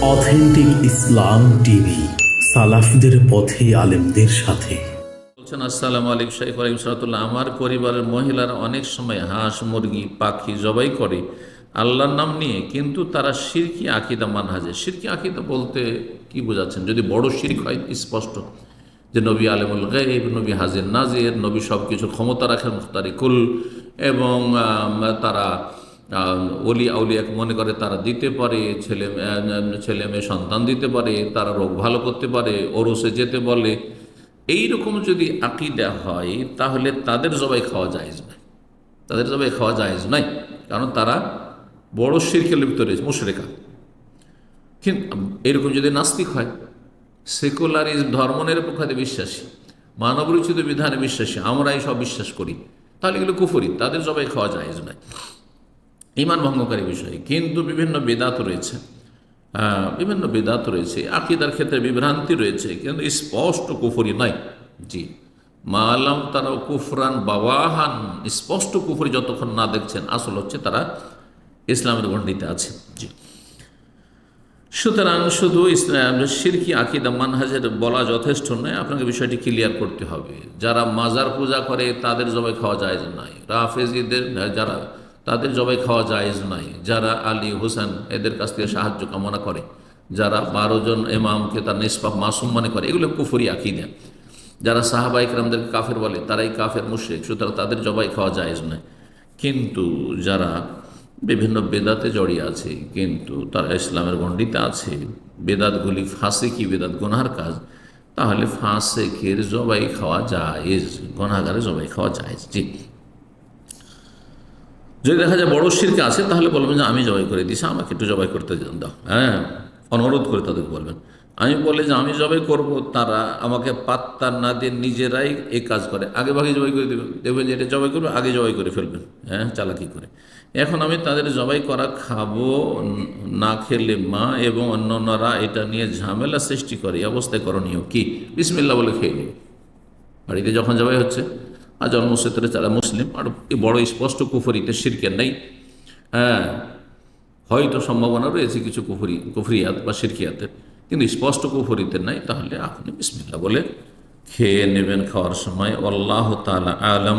Authentic ইসলাম TV, সালাফদের পথে, আলেমদের সাথে। বলছেন, আসসালামু আলাইকুম শাইখ ওয়ালাইকুম সালাতুল্লাহ। আমার পরিবারের মহিলারা অনেক সময় হাঁস, মুরগি, পাখি জবাই করে আল্লাহর নাম নিয়ে, কিন্তু তারা শিরকি আকীদা মানহাজে। শিরকি আকীদা বলতে কি বোঝাচ্ছেন? যদি বড় শিরক হয় স্পষ্ট, যে নবী আলেমুল গায়ব, নবী হাজির নাজির, নবী সব কিছু ক্ষমতা রাখেন, মুখতারি কুল, এবং তারা অলি আউলিয়াকে মনে করে তারা দিতে পারে, ছেলে মেয়ে সন্তান দিতে পারে, তারা রোগ ভালো করতে পারে, ওরসে যেতে বলে, এই রকম যদি আকীদা হয় তাহলে তাদের জবাই খাওয়া জায়েজ নাই। তাদের জবাই খাওয়া জায়েজ নাই, কারণ তারা বড় শিরকে লিপ্ত রয়েছে, মুশরিকা। কিন্তু এরকম যদি নাস্তিক হয়, সেকুলারিজম, ধর্মনিরপেক্ষতায় বিশ্বাসী, মানবরচিত বিধানে বিশ্বাসী, আমরা এই সব বিশ্বাস করি, তাহলে এগুলো কুফরি, তাদের জবাই খাওয়া জায়েজ নাই, ঈমান ভঙ্গকারী বিষয়। কিন্তু বিভিন্ন বেদাত রয়েছে, বিভিন্ন বেদাত রয়েছে, আকীদার ক্ষেত্রে বিভ্রান্তি রয়েছে, কিন্তু স্পষ্ট কুফরি নাই। জি, মালাম তারাও কুফরান বাওয়াহান, স্পষ্ট কুফরি যতক্ষণ না দেখছেন, আসল হচ্ছে তারা ইসলামের গণ্ডিতে আছে। জি, সুতরাং শুধু শিরকি আকীদা মানহাজের বলা যথেষ্ট নয়, আপনাকে বিষয়টি ক্লিয়ার করতে হবে। যারা মাজার পূজা করে তাদের জবাই খাওয়া জায়েজ নাই, রাফেজিদের যারা, তাদের জবাই খাওয়া জায়েজ নাই। যারা আলী হোসেন এদের কাছ থেকে সাহায্য কামনা করে, যারা 12 জন ইমামকে তার নিষ্পাপ মাসুম মনে করে, এগুলো কুফরি আকীদা। যারা সাহাবা ইকরামদেরকে কাফের বলে, তারাই কাফের মুশরিক, সুতরাং তাদের জবাই খাওয়া জায়েজ নয়। কিন্তু যারা বিভিন্ন বেদাতে জড়িয়ে আছে, কিন্তু তারা ইসলামের গণ্ডিতে আছে, বেদাতগুলি ফাসিকি বেদাত, গুনাহর কাজ, তাহলে ফাসিকের জবাই খাওয়া জায়েজ, গুনাহগারের জবাই খাওয়া জায়েজ। জি, যদি দেখা যায় বড় শিরকে আছে, তাহলে বলবেন যে আমি জবাই করে দিয়েছি, আমাকে একটু জবাই করতে দাও। হ্যাঁ, অনুরোধ করে তাদেরকে বলবেন। আমি বলে যে আমি জবাই করব, তারা আমাকে পাত্তা না দিয়ে নিজেরাই এই কাজ করে, আগে ভাগে জবাই করে দেবেন, দেখবেন যে এটা জবাই করবে, আগে জবাই করে ফেলবেন, হ্যাঁ, চালাকি করে। এখন আমি তাদের জবাই করা খাবো না, খেলে মা এবং অন্যান্যরা এটা নিয়ে ঝামেলা সৃষ্টি করে, এই অবস্থায় করণীয় কি? বিসমিল্লাহ বলে খেয়ে নেবে। বাড়িতে যখন জবাই হচ্ছে, আর জন্মসূত্রে যারা মুসলিম, আর বড় স্পষ্ট কুফরিতে শিরকের নেই, হ্যাঁ, হয়তো সম্ভাবনা রয়েছে কিছু কুফরিয়াত বা শিরকিয়াতের, কিন্তু স্পষ্ট কুফরিতে নাই, তাহলে আপনি বিসমিল্লাহ বলে খেয়ে নেবেন খাওয়ার সময়। আল্লাহ তাআলা আলাম।